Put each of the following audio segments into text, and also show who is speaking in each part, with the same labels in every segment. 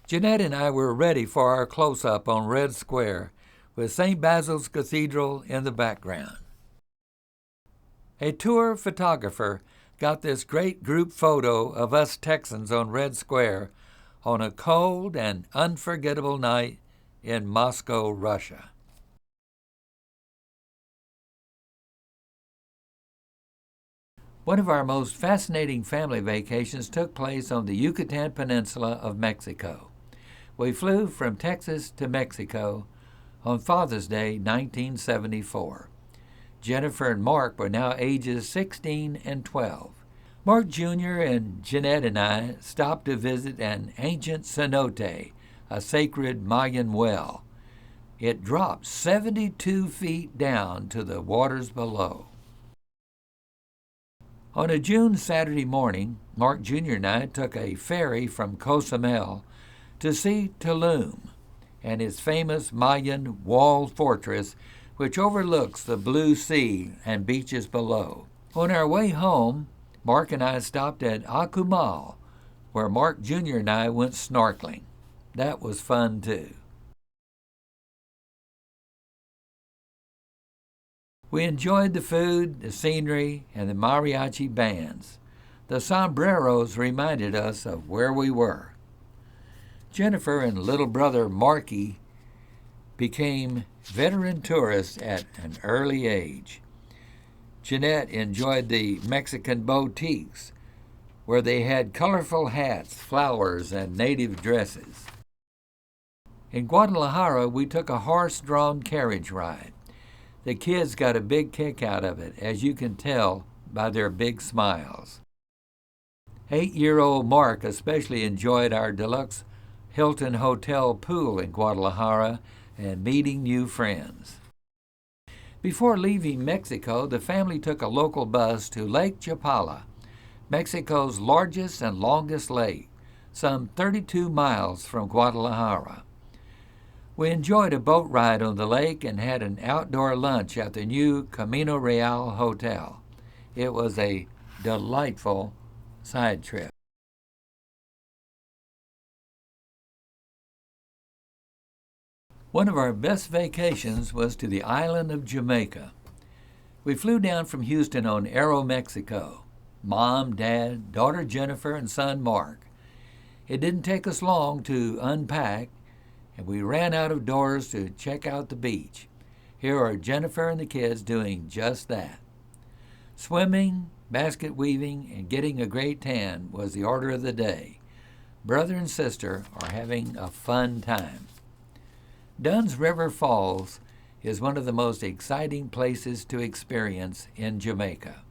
Speaker 1: Jeanette and I were ready for our close-up on Red Square with St. Basil's Cathedral in the background. A tour photographer got this great group photo of us Texans on Red Square on a cold and unforgettable night in Moscow, Russia. One of our most fascinating family vacations took place on the Yucatan Peninsula of Mexico. We flew from Texas to Mexico on Father's Day, 1974. Jennifer and Mark were now ages 16 and 12. Mark Jr. and Jeanette and I stopped to visit an ancient cenote, a sacred Mayan well. It dropped 72 feet down to the waters below. On a June Saturday morning, Mark Jr. and I took a ferry from Cozumel to see Tulum and its famous Mayan walled fortress, which overlooks the blue sea and beaches below. On our way home, Mark and I stopped at Cozumel, where Mark Jr. and I went snorkeling. That was fun too. We enjoyed the food, the scenery, and the mariachi bands. The sombreros reminded us of where we were. Jennifer and little brother Marky became veteran tourists at an early age. Jeanette enjoyed the Mexican boutiques, where they had colorful hats, flowers, and native dresses. In Guadalajara, we took a horse-drawn carriage ride. The kids got a big kick out of it, as you can tell by their big smiles. 8-year-old Mark especially enjoyed our deluxe Hilton Hotel pool in Guadalajara and meeting new friends. Before leaving Mexico, the family took a local bus to Lake Chapala, Mexico's largest and longest lake, some 32 miles from Guadalajara. We enjoyed a boat ride on the lake and had an outdoor lunch at the new Camino Real Hotel. It was a delightful side trip. One of our best vacations was to the island of Jamaica. We flew down from Houston on Aero, Mexico. Mom, Dad, daughter Jennifer, and son Mark. It didn't take us long to unpack, and we ran out of doors to check out the beach. Here are Jennifer and the kids doing just that. Swimming, basket weaving, and getting a great tan was the order of the day. Brother and sister are having a fun time. Dunn's River Falls is one of the most exciting places to experience in Jamaica.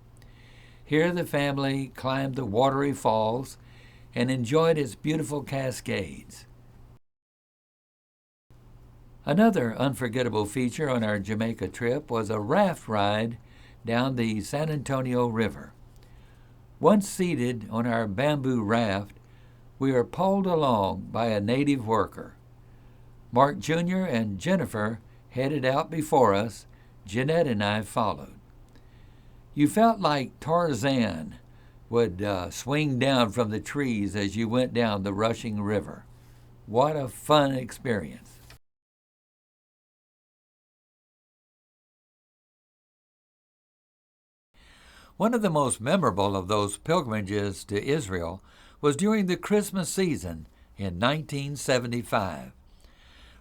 Speaker 1: Here the family climbed the watery falls and enjoyed its beautiful cascades. Another unforgettable feature on our Jamaica trip was a raft ride down the San Antonio River. Once seated on our bamboo raft, we were pulled along by a native worker. Mark Jr. and Jennifer headed out before us. Jeanette and I followed. You felt like Tarzan would swing down from the trees as you went down the rushing river. What a fun experience. One of the most memorable of those pilgrimages to Israel was during the Christmas season in 1975.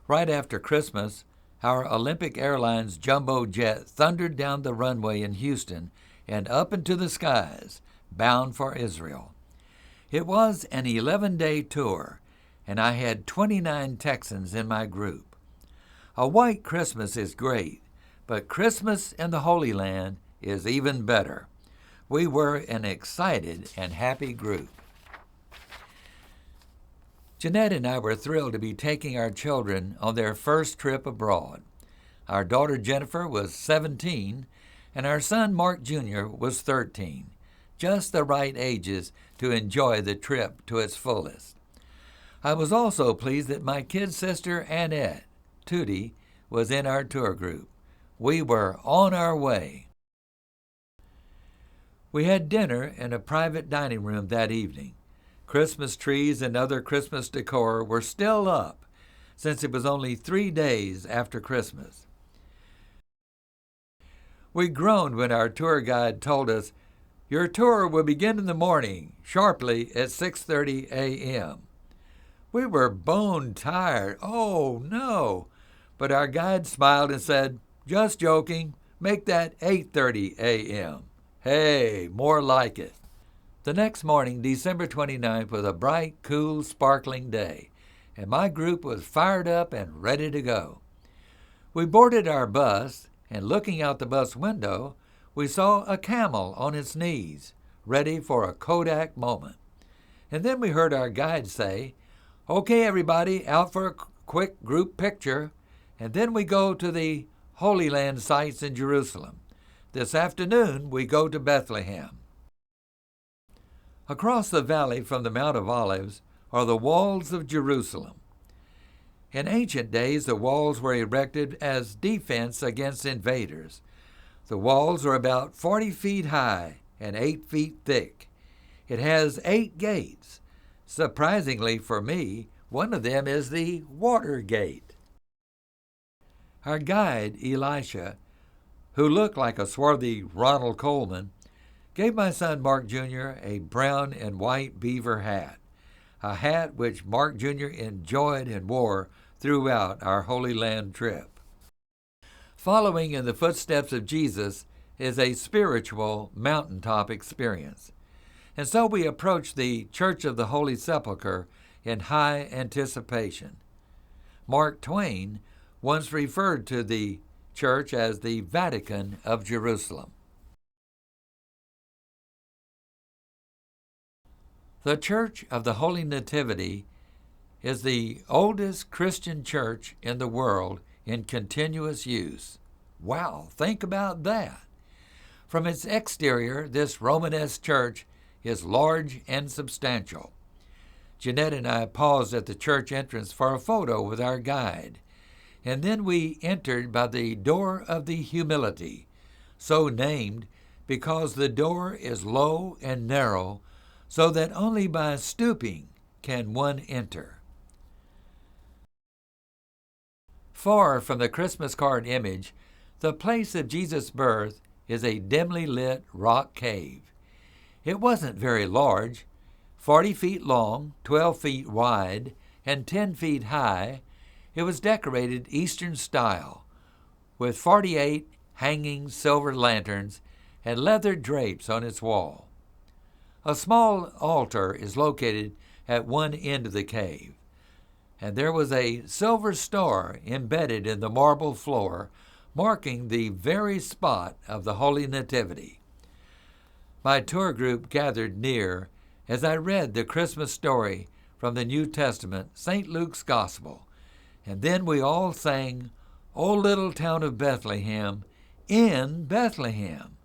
Speaker 1: Right after Christmas, our Olympic Airlines jumbo jet thundered down the runway in Houston and up into the skies, bound for Israel. It was an 11-day tour, and I had 29 Texans in my group. A white Christmas is great, but Christmas in the Holy Land is even better. We were an excited and happy group. Jeanette and I were thrilled to be taking our children on their first trip abroad. Our daughter Jennifer was 17, and our son Mark Jr. was 13, just the right ages to enjoy the trip to its fullest. I was also pleased that my kid sister Annette, Tootie, was in our tour group. We were on our way. We had dinner in a private dining room that evening. Christmas trees and other Christmas decor were still up, since it was only 3 days after Christmas. We groaned when our tour guide told us, "Your tour will begin in the morning, sharply at 6:30 a.m. We were bone tired. Oh, no. But our guide smiled and said, "Just joking. Make that 8:30 a.m. Hey, more like it." The next morning, December 29th, was a bright, cool, sparkling day, and my group was fired up and ready to go. We boarded our bus, and looking out the bus window, we saw a camel on its knees, ready for a Kodak moment. And then we heard our guide say, "Okay, everybody, out for a quick group picture." And then we go to the Holy Land sites in Jerusalem. This afternoon, we go to Bethlehem. Across the valley from the Mount of Olives are the walls of Jerusalem. In ancient days, the walls were erected as defense against invaders. The walls are about 40 feet high and 8 feet thick. It has 8 gates. Surprisingly for me, one of them is the Watergate. Our guide, Elisha, who looked like a swarthy Ronald Colman, gave my son Mark Jr. a brown and white beaver hat, a hat which Mark Jr. enjoyed and wore throughout our Holy Land trip. Following in the footsteps of Jesus is a spiritual mountaintop experience. And so we approach the Church of the Holy Sepulchre in high anticipation. Mark Twain once referred to the church as the Vatican of Jerusalem. The Church of the Holy Nativity is the oldest Christian church in the world in continuous use. Wow, think about that. From its exterior, this Romanesque church is large and substantial. Jeanette and I paused at the church entrance for a photo with our guide, and then we entered by the Door of the Humility, so named because the door is low and narrow, so that only by stooping can one enter. Far from the Christmas card image, the place of Jesus' birth is a dimly lit rock cave. It wasn't very large, 40 feet long, 12 feet wide, and 10 feet high. It was decorated Eastern style, with 48 hanging silver lanterns and leather drapes on its wall. A small altar is located at one end of the cave, and there was a silver star embedded in the marble floor, marking the very spot of the Holy Nativity. My tour group gathered near as I read the Christmas story from the New Testament, St. Luke's Gospel, and then we all sang, "O Little Town of Bethlehem," in Bethlehem.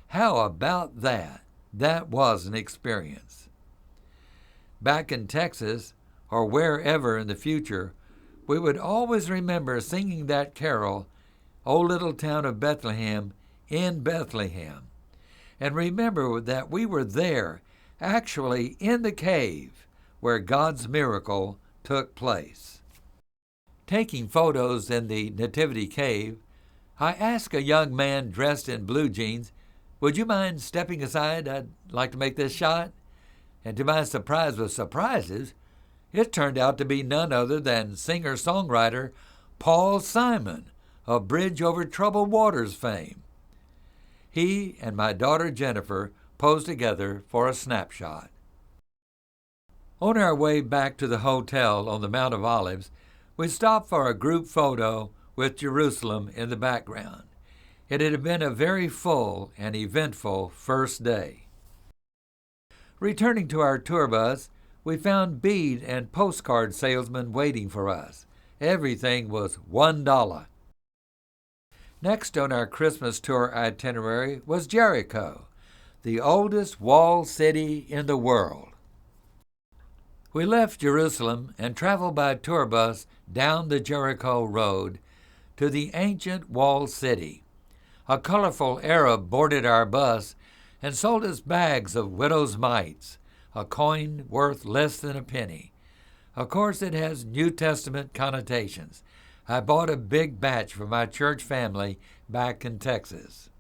Speaker 1: How about that? That was an experience. Back in Texas, or wherever in the future, we would always remember singing that carol, "O Little Town of Bethlehem," in Bethlehem. And remember that we were there, actually in the cave where God's miracle took place. Taking photos in the Nativity Cave, I asked a young man dressed in blue jeans, "Would you mind stepping aside? I'd like to make this shot." And to my surprise of surprises, it turned out to be none other than singer-songwriter Paul Simon of Bridge Over Troubled Waters fame. He and my daughter Jennifer posed together for a snapshot. On our way back to the hotel on the Mount of Olives, we stopped for a group photo with Jerusalem in the background. It had been a very full and eventful first day. Returning to our tour bus, we found bead and postcard salesmen waiting for us. Everything was $1. Next on our Christmas tour itinerary was Jericho, the oldest walled city in the world. We left Jerusalem and traveled by tour bus down the Jericho Road to the ancient walled city. A colorful Arab boarded our bus and sold us bags of widow's mites, a coin worth less than a penny. Of course, it has New Testament connotations. I bought a big batch for my church family back in Texas.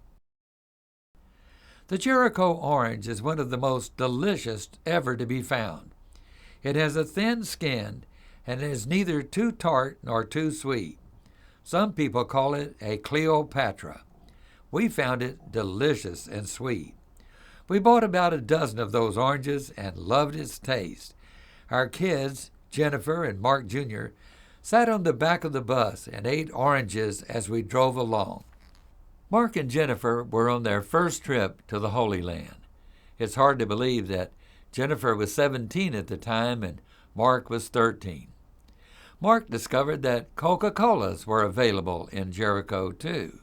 Speaker 1: The Jericho orange is one of the most delicious ever to be found. It has a thin skin and is neither too tart nor too sweet. Some people call it a Cleopatra. We found it delicious and sweet. We bought about a dozen of those oranges and loved its taste. Our kids, Jennifer and Mark Jr., sat on the back of the bus and ate oranges as we drove along. Mark and Jennifer were on their first trip to the Holy Land. It's hard to believe that Jennifer was 17 at the time and Mark was 13. Mark discovered that Coca-Colas were available in Jericho, too.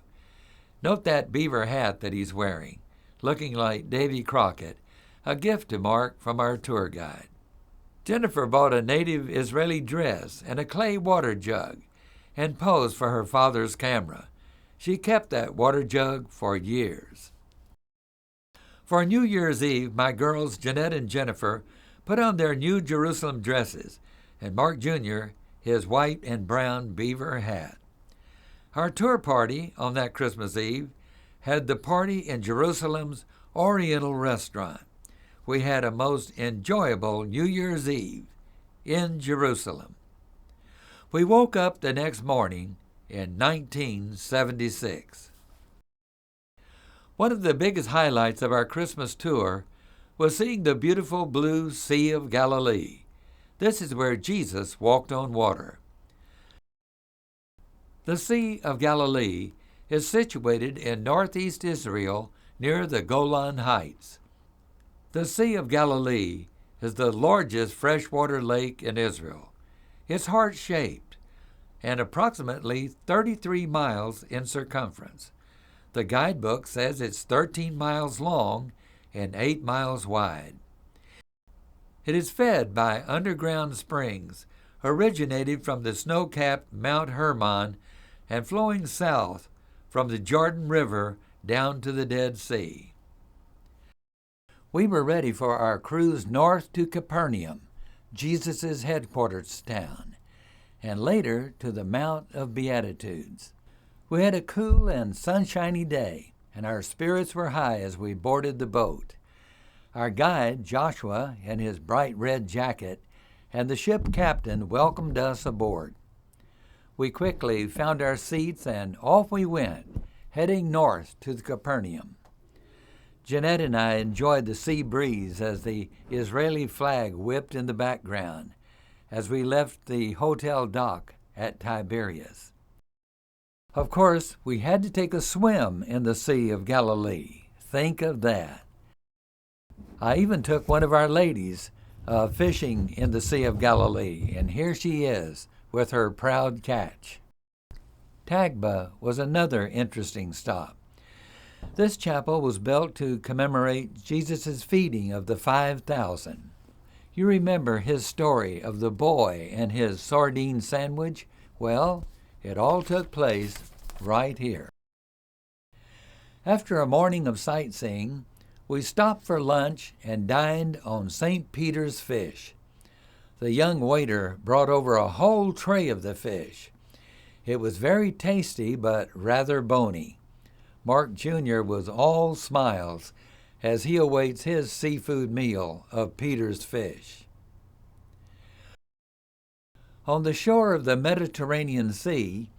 Speaker 1: Note that beaver hat that he's wearing, looking like Davy Crockett, a gift to Mark from our tour guide. Jennifer bought a native Israeli dress and a clay water jug and posed for her father's camera. She kept that water jug for years. For New Year's Eve, my girls, Jeanette and Jennifer, put on their new Jerusalem dresses, and Mark Jr. his white and brown beaver hat. Our tour party on that Christmas Eve had the party in Jerusalem's Oriental restaurant. We had a most enjoyable New Year's Eve in Jerusalem. We woke up the next morning in 1976. One of the biggest highlights of our Christmas tour was seeing the beautiful blue Sea of Galilee. This is where Jesus walked on water. The Sea of Galilee is situated in northeast Israel near the Golan Heights. The Sea of Galilee is the largest freshwater lake in Israel. It's heart-shaped and approximately 33 miles in circumference. The guidebook says it's 13 miles long and 8 miles wide. It is fed by underground springs originating from the snow-capped Mount Hermon and flowing south from the Jordan River down to the Dead Sea. We were ready for our cruise north to Capernaum, Jesus' headquarters town, and later to the Mount of Beatitudes. We had a cool and sunshiny day, and our spirits were high as we boarded the boat. Our guide, Joshua, in his bright red jacket, and the ship captain welcomed us aboard. We quickly found our seats and off we went, heading north to Capernaum. Jeanette and I enjoyed the sea breeze as the Israeli flag whipped in the background as we left the hotel dock at Tiberias. Of course, we had to take a swim in the Sea of Galilee. Think of that. I even took one of our ladies fishing in the Sea of Galilee, and here she is with her proud catch. Tagba was another interesting stop. This chapel was built to commemorate Jesus' feeding of the 5,000. You remember his story of the boy and his sardine sandwich? Well, it all took place right here. After a morning of sightseeing, we stopped for lunch and dined on St. Peter's fish. The young waiter brought over a whole tray of the fish. It was very tasty but rather bony. Mark Jr. was all smiles as he awaits his seafood meal of Peter's fish. On the shore of the Mediterranean Sea,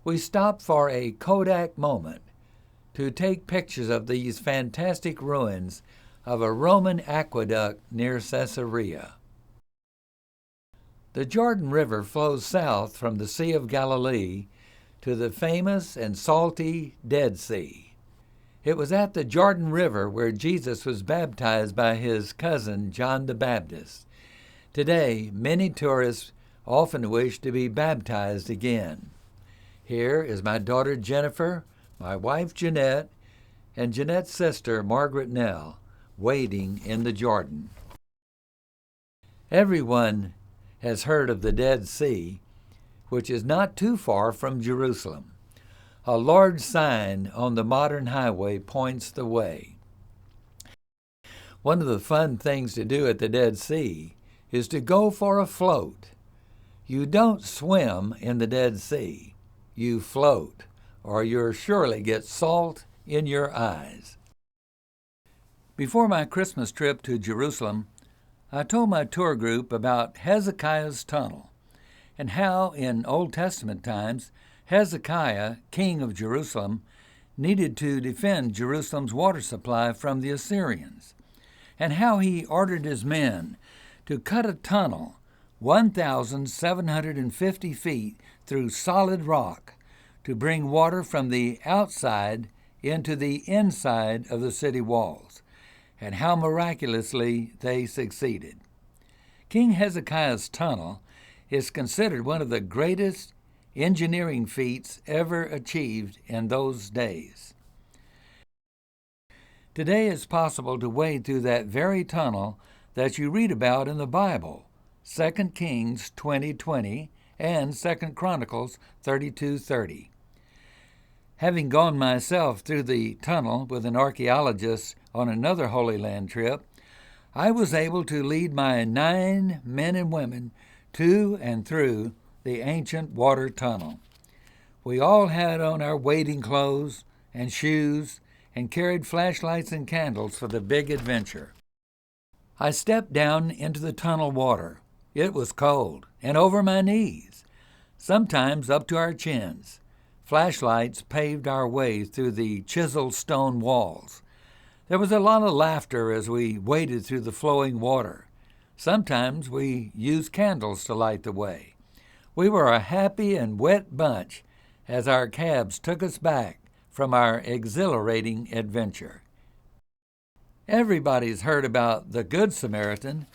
Speaker 1: we stopped for a Kodak moment to take pictures of these fantastic ruins of a Roman aqueduct near Caesarea. The Jordan River flows south from the Sea of Galilee to the famous and salty Dead Sea. It was at the Jordan River where Jesus was baptized by his cousin John the Baptist. Today, many tourists often wish to be baptized again. Here is my daughter Jennifer, my wife Jeanette, and Jeanette's sister Margaret Nell, wading in the Jordan. Everyone has heard of the Dead Sea, which is not too far from Jerusalem. A large sign on the modern highway points the way. One of the fun things to do at the Dead Sea is to go for a float. You don't swim in the Dead Sea. You float, or you'll surely get salt in your eyes. Before my Christmas trip to Jerusalem, I told my tour group about Hezekiah's tunnel and how in Old Testament times Hezekiah, king of Jerusalem, needed to defend Jerusalem's water supply from the Assyrians, and how he ordered his men to cut a tunnel 1,750 feet through solid rock to bring water from the outside into the inside of the city walls, and how miraculously they succeeded. King Hezekiah's tunnel is considered one of the greatest engineering feats ever achieved in those days. Today it's possible to wade through that very tunnel that you read about in the Bible, 2 Kings 20:20 and 2 Chronicles 32:30. Having gone myself through the tunnel with an archaeologist on another Holy Land trip, I was able to lead my 9 men and women to and through the ancient water tunnel. We all had on our wading clothes and shoes and carried flashlights and candles for the big adventure. I stepped down into the tunnel water. It was cold and over my knees, sometimes up to our chins. Flashlights paved our way through the chiseled stone walls. There was a lot of laughter as we waded through the flowing water. Sometimes we used candles to light the way. We were a happy and wet bunch as our cabs took us back from our exhilarating adventure. Everybody's heard about the Good Samaritan.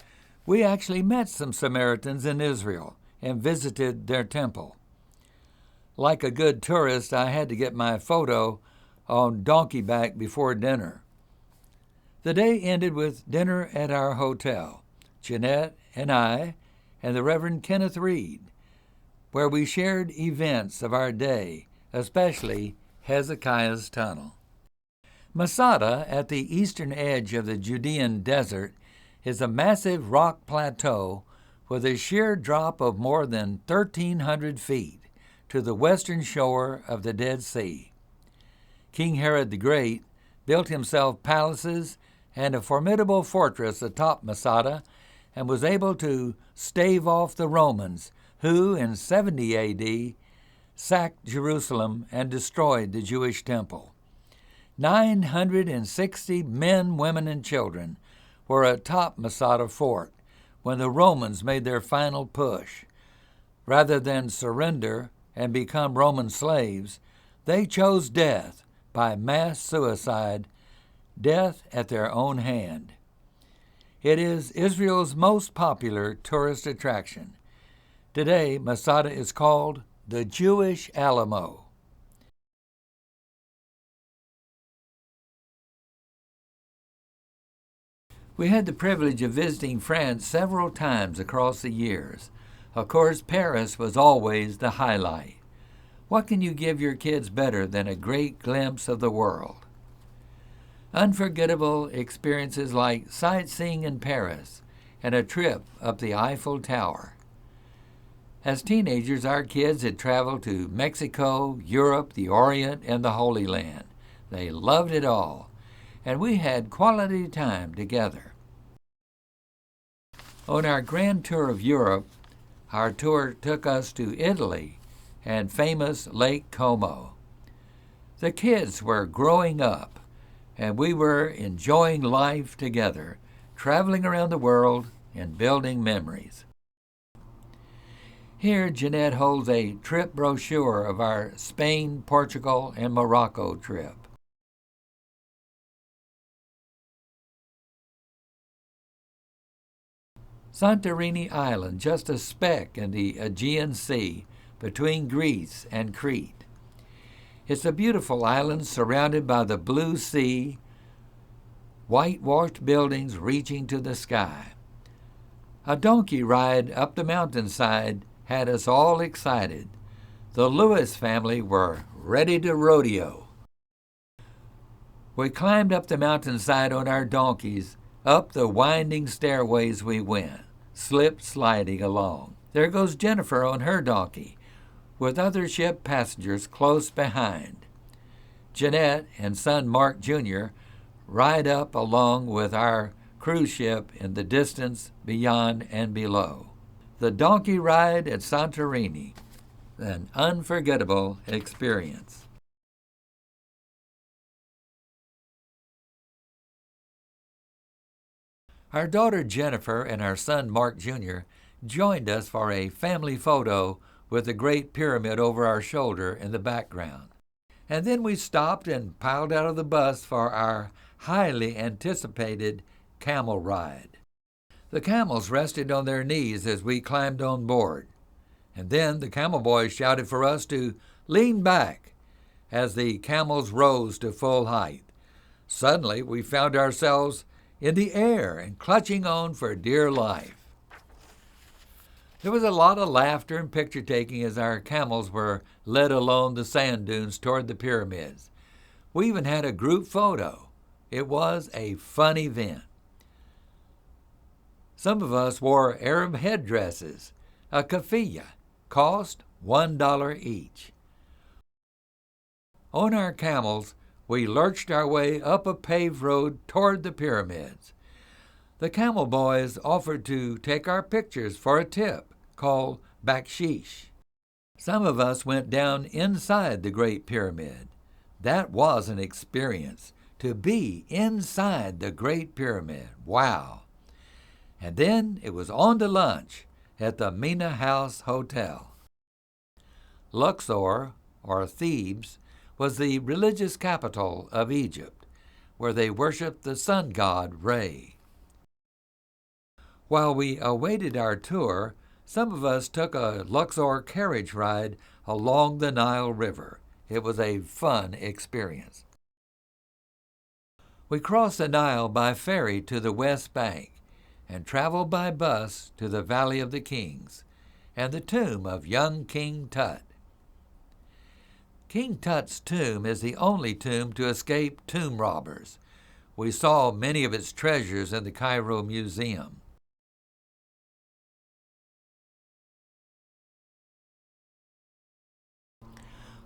Speaker 1: We actually met some Samaritans in Israel and visited their temple. Like a good tourist, I had to get my photo on donkey back before dinner. The day ended with dinner at our hotel, Jeanette and I and the Reverend Kenneth Reed, where we shared events of our day, especially Hezekiah's tunnel. Masada, at the eastern edge of the Judean desert, is a massive rock plateau with a sheer drop of more than 1,300 feet to the western shore of the Dead Sea. King Herod the Great built himself palaces and a formidable fortress atop Masada and was able to stave off the Romans, who in 70 A.D. sacked Jerusalem and destroyed the Jewish temple. 960 men, women, and children were atop Masada Fort when the Romans made their final push. Rather than surrender and become Roman slaves, they chose death by mass suicide, death at their own hand. It is Israel's most popular tourist attraction. Today, Masada is called the Jewish Alamo. We had the privilege of visiting France several times across the years. Of course, Paris was always the highlight. What can you give your kids better than a great glimpse of the world? Unforgettable experiences like sightseeing in Paris and a trip up the Eiffel Tower. As teenagers, our kids had traveled to Mexico, Europe, the Orient, and the Holy Land. They loved it all, and we had quality time together. On our grand tour of Europe, our tour took us to Italy and famous Lake Como. The kids were growing up, and we were enjoying life together, traveling around the world and building memories. Here, Jeanette holds a trip brochure of our Spain, Portugal, and Morocco trip. Santorini Island, just a speck in the Aegean Sea between Greece and Crete. It's a beautiful island surrounded by the blue sea, whitewashed buildings reaching to the sky. A donkey ride up the mountainside had us all excited. The Lewis family were ready to rodeo. We climbed up the mountainside on our donkeys Up the winding stairways we went, slip-sliding along. There goes Jennifer on her donkey, with other ship passengers close behind. Jeanette and son Mark Jr. ride up along with our cruise ship in the distance beyond and below. The donkey ride at Santorini, an unforgettable experience. Our daughter Jennifer and our son Mark Jr. joined us for a family photo with the Great Pyramid over our shoulder in the background. And then we stopped and piled out of the bus for our highly anticipated camel ride. The camels rested on their knees as we climbed on board. And then the camel boys shouted for us to lean back as the camels rose to full height. Suddenly, we found ourselves in the air and clutching on for dear life. There was a lot of laughter and picture-taking as our camels were led along the sand dunes toward the pyramids. We even had a group photo. It was a fun event. Some of us wore Arab headdresses, a keffiyeh, cost $1 each. On our camels, we lurched our way up a paved road toward the pyramids. The camel boys offered to take our pictures for a tip called bakshish. Some of us went down inside the Great Pyramid. That was an experience, to be inside the Great Pyramid. Wow! And then it was on to lunch at the Mina House Hotel. Luxor, or Thebes, was the religious capital of Egypt, where they worshiped the sun god Re. While we awaited our tour, some of us took a Luxor carriage ride along the Nile River. It was a fun experience. We crossed the Nile by ferry to the West Bank and traveled by bus to the Valley of the Kings and the tomb of young King Tut. King Tut's tomb is the only tomb to escape tomb robbers. We saw many of its treasures in the Cairo Museum.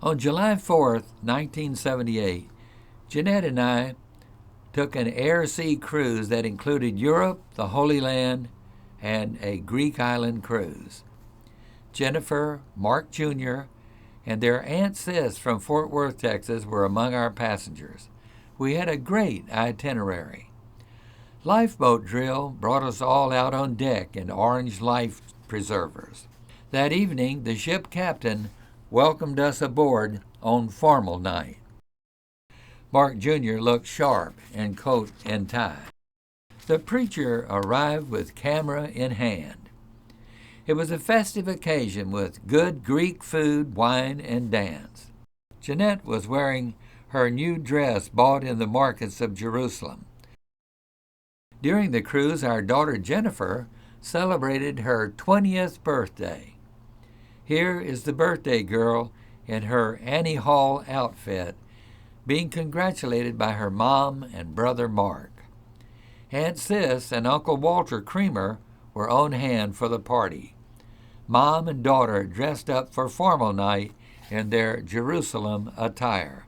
Speaker 1: On July 4th, 1978, Jeanette and I took an air-sea cruise that included Europe, the Holy Land, and a Greek island cruise. Jennifer, Mark Jr., and their Aunt Sis from Fort Worth, Texas, were among our passengers. We had a great itinerary. Lifeboat drill brought us all out on deck in orange life preservers. That evening, the ship captain welcomed us aboard on formal night. Mark Jr. looked sharp in coat and tie. The preacher arrived with camera in hand. It was a festive occasion with good Greek food, wine, and dance. Jeanette was wearing her new dress bought in the markets of Jerusalem. During the cruise, our daughter Jennifer celebrated her 20th birthday. Here is the birthday girl in her Annie Hall outfit, being congratulated by her mom and brother Mark. Aunt Sis and Uncle Walter Creamer were on hand for the party. Mom and daughter dressed up for formal night in their Jerusalem attire.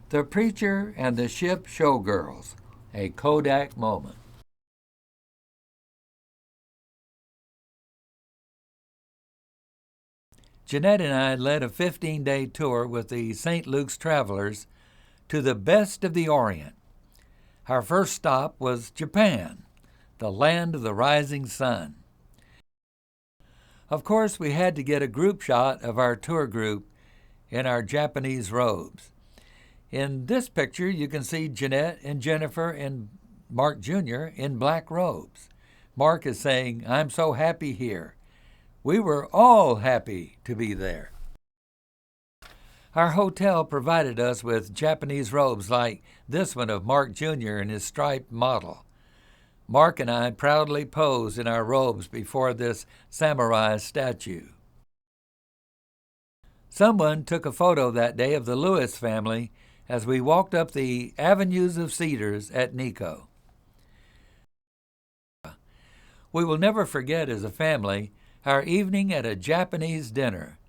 Speaker 1: The preacher and the ship showgirls, a Kodak moment. Jeanette and I led a 15-day tour with the St. Luke's Travelers to the best of the Orient. Our first stop was Japan, the land of the rising sun. Of course, we had to get a group shot of our tour group in our Japanese robes. In this picture, you can see Jeanette and Jennifer and Mark Jr. in black robes. Mark is saying, "I'm so happy here." We were all happy to be there. Our hotel provided us with Japanese robes like this one of Mark Jr. and his striped model. Mark and I proudly posed in our robes before this samurai statue. Someone took a photo that day of the Lewis family as we walked up the avenues of Cedars at Nico. We will never forget as a family our evening at a Japanese dinner.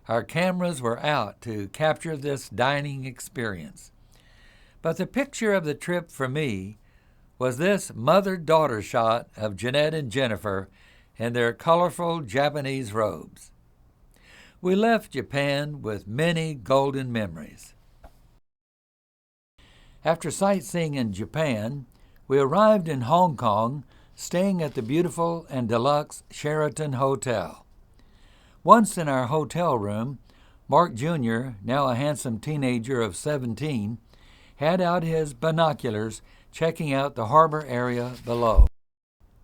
Speaker 1: Our cameras were out to capture this dining experience. But the picture of the trip for me was this mother-daughter shot of Jeanette and Jennifer in their colorful Japanese robes. We left Japan with many golden memories. After sightseeing in Japan, we arrived in Hong Kong, staying at the beautiful and deluxe Sheraton Hotel. Once in our hotel room, Mark Jr., now a handsome teenager of 17, had out his binoculars checking out the harbor area below.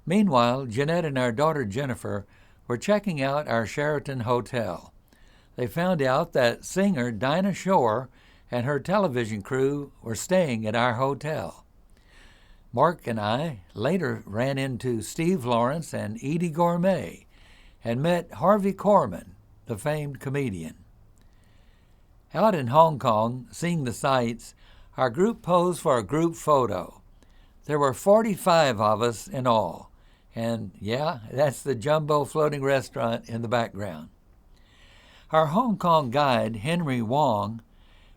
Speaker 1: Meanwhile, Jeanette and our daughter Jennifer were checking out our Sheraton Hotel. They found out that singer Dinah Shore and her television crew were staying at our hotel. Mark and I later ran into Steve Lawrence and Edie Gourmet and met Harvey Korman, the famed comedian. Out in Hong Kong, seeing the sights, our group posed for a group photo. There were 45 of us in all, and yeah, that's the Jumbo Floating Restaurant in the background. Our Hong Kong guide, Henry Wong,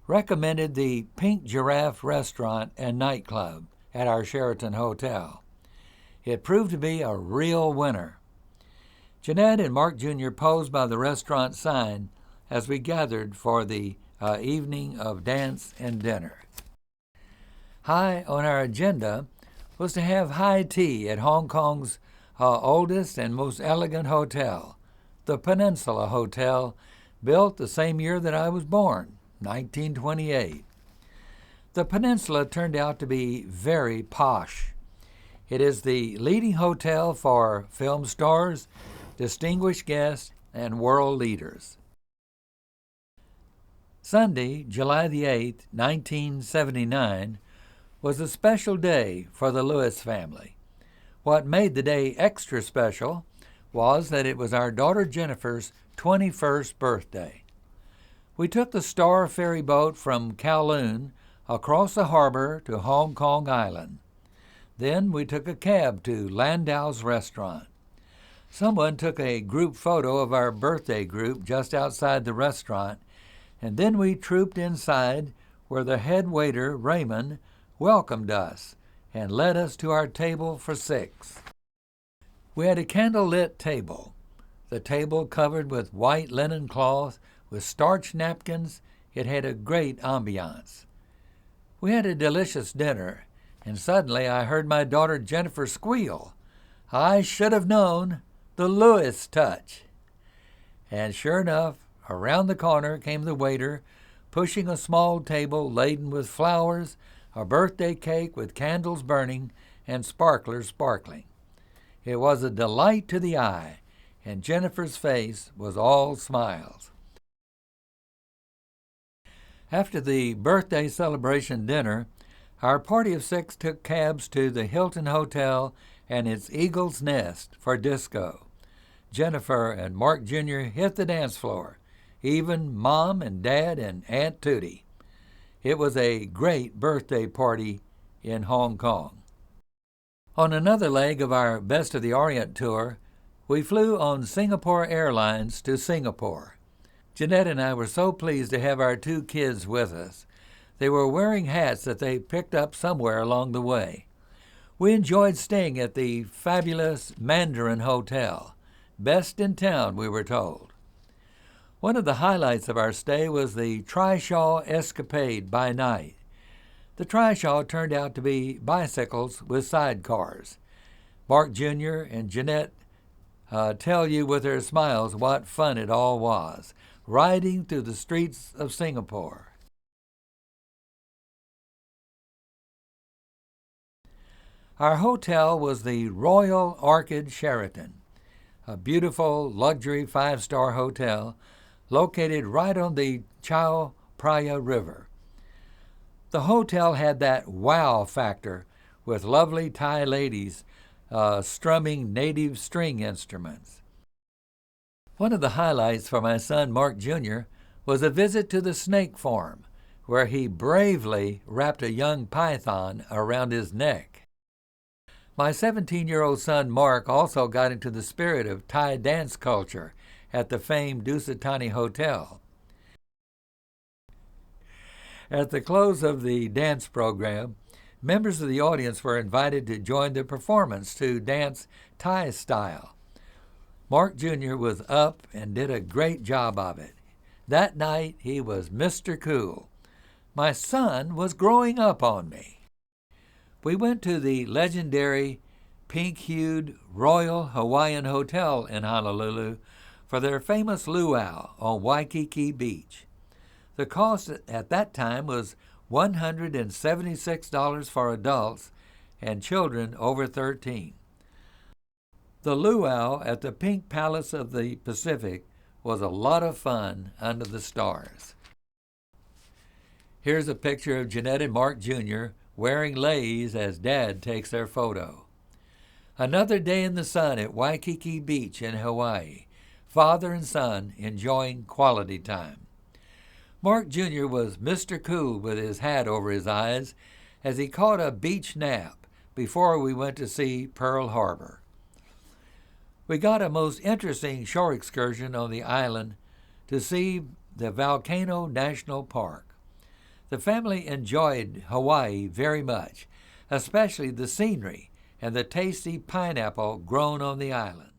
Speaker 1: recommended the Pink Giraffe restaurant and nightclub at our Sheraton Hotel. It proved to be a real winner. Jeanette and Mark Jr. posed by the restaurant sign as we gathered for the evening of dance and dinner. High on our agenda was to have high tea at Hong Kong's oldest and most elegant hotel, the Peninsula Hotel, built the same year that I was born, 1928. The Peninsula turned out to be very posh. It is the leading hotel for film stars, distinguished guests, and world leaders. Sunday, July the 8th, 1979, was a special day for the Lewis family. What made the day extra special was that it was our daughter Jennifer's 21st birthday. We took the Star ferry boat from Kowloon across the harbor to Hong Kong Island. Then we took a cab to Landau's restaurant. Someone took a group photo of our birthday group just outside the restaurant, and then we trooped inside where the head waiter, Raymond, welcomed us and led us to our table for 6. We had a candle-lit table. The table covered with white linen cloth with starched napkins. It had a great ambiance. We had a delicious dinner, and suddenly I heard my daughter Jennifer squeal. I should have known, the Lewis touch. And sure enough, around the corner came the waiter, pushing a small table laden with flowers, a birthday cake with candles burning, and sparklers sparkling. It was a delight to the eye, and Jennifer's face was all smiles. After the birthday celebration dinner, our party of 6 took cabs to the Hilton Hotel and its Eagle's Nest for disco. Jennifer and Mark Jr. hit the dance floor, even Mom and Dad and Aunt Tootie. It was a great birthday party in Hong Kong. On another leg of our Best of the Orient tour, we flew on Singapore Airlines to Singapore. Jeanette and I were so pleased to have our 2 kids with us. They were wearing hats that they picked up somewhere along the way. We enjoyed staying at the fabulous Mandarin Hotel, best in town, we were told. One of the highlights of our stay was the Trishaw Escapade by night. The Trishaw turned out to be bicycles with sidecars. Mark Jr. and Jeanette tell you with their smiles what fun it all was, riding through the streets of Singapore. Our hotel was the Royal Orchid Sheraton, a beautiful luxury 5-star hotel located right on the Chao Phraya River. The hotel had that wow factor with lovely Thai ladies strumming native string instruments. One of the highlights for my son Mark Jr. was a visit to the snake farm, where he bravely wrapped a young python around his neck. My 17-year-old son Mark also got into the spirit of Thai dance culture at the famed Dusatani Hotel. At the close of the dance program, members of the audience were invited to join the performance to dance Thai style. Mark Jr. was up and did a great job of it. That night, he was Mr. Cool. My son was growing up on me. We went to the legendary pink-hued Royal Hawaiian Hotel in Honolulu for their famous luau on Waikiki Beach. The cost at that time was $176 for adults and children over 13. The luau at the Pink Palace of the Pacific was a lot of fun under the stars. Here's a picture of Jeanette and Mark Jr. wearing leis as Dad takes their photo. Another day in the sun at Waikiki Beach in Hawaii, father and son enjoying quality time. Mark Jr. was Mr. Cool with his hat over his eyes as he caught a beach nap before we went to see Pearl Harbor. We got a most interesting shore excursion on the island to see the Volcano National Park. The family enjoyed Hawaii very much, especially the scenery and the tasty pineapple grown on the island.